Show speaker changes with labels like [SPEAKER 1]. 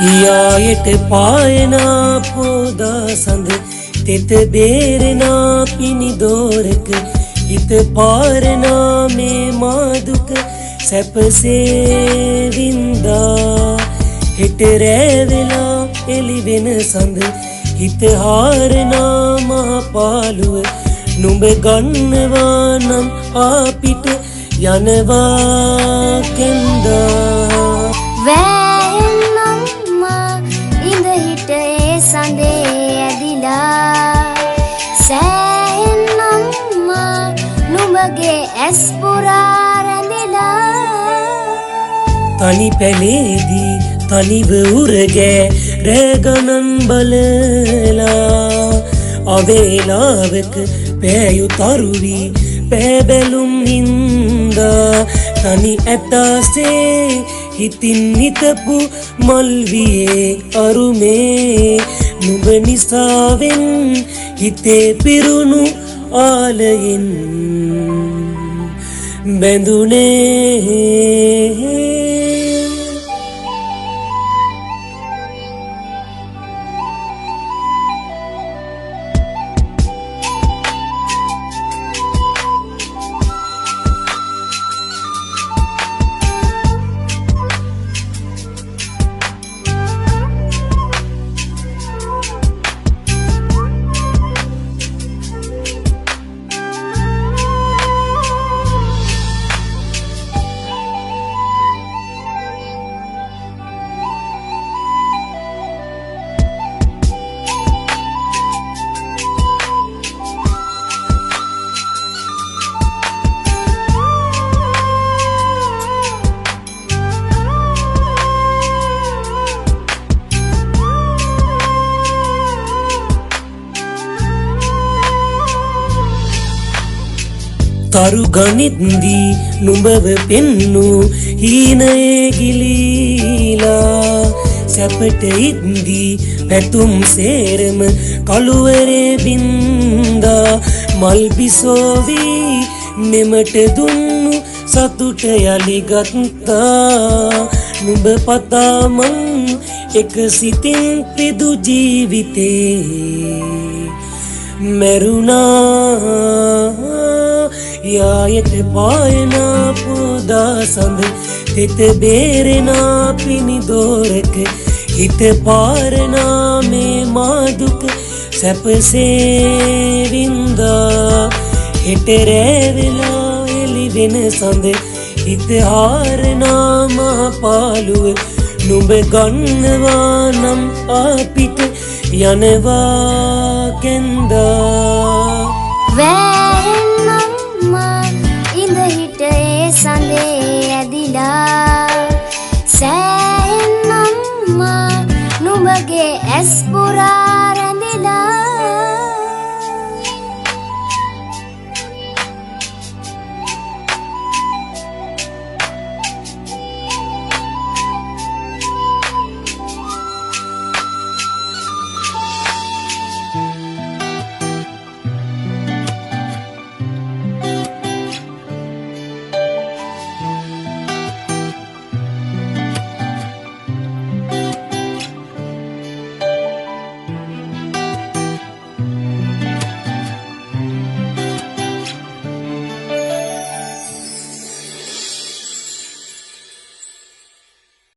[SPEAKER 1] යායට පායනා පෝදා සඳ තෙත බේරෙනා පිනිදෝරක හිත පාරනා මේ මාදුක සැපසේ වින්දා හෙට රැවෙලා එළිවෙන සඳ හිත හාරනා මහ පාළුව නුඹ ගන්නවා නම් අපිට යනවා කෙන්දා
[SPEAKER 2] වැහෙන්නම්මා ඉඳ හිට ඒ සඳේ ඇදිලා සෑහෙන්නම්මා නුඹගේ ඇස් පුරා රැඳිලා
[SPEAKER 1] තනි පැලේදී තනිව උරගෑ රැගණන් බලලා අවේලාවක පෑයු තරුවී පෑබැලුම් හින්දා තනි ඇතාසේ හිතින් නිතපු මල්වියේ අරුමේ නුඹ නිසාවෙන් හිතේ පිරුණු ආලයෙන් බැඳුනේ තරු ගනිද්දී නුඹව පෙන්නු හීනයේ ගිලීලා සැපට ඉද්දී පැතුම් සේරම කළුවරේ බින්දා මල් බිසෝවී නෙමට දුන්නු සතුට යලි ගත්තා නුඹ පතා මං එක සිතින් පිදු ජීවිතේ මැරුණා යායට පායනා පෝදා සඳ තෙත බේරෙනා පිනිදෝරක හිත පාරනා මේ මාදුක සැපසේ වින්දා හෙට රැවෙලා එළිවෙන සඳ හිත හාරනා මහ පාළුව නුඹ ගන්නවා නම් අපිට යනවා කෙන්දා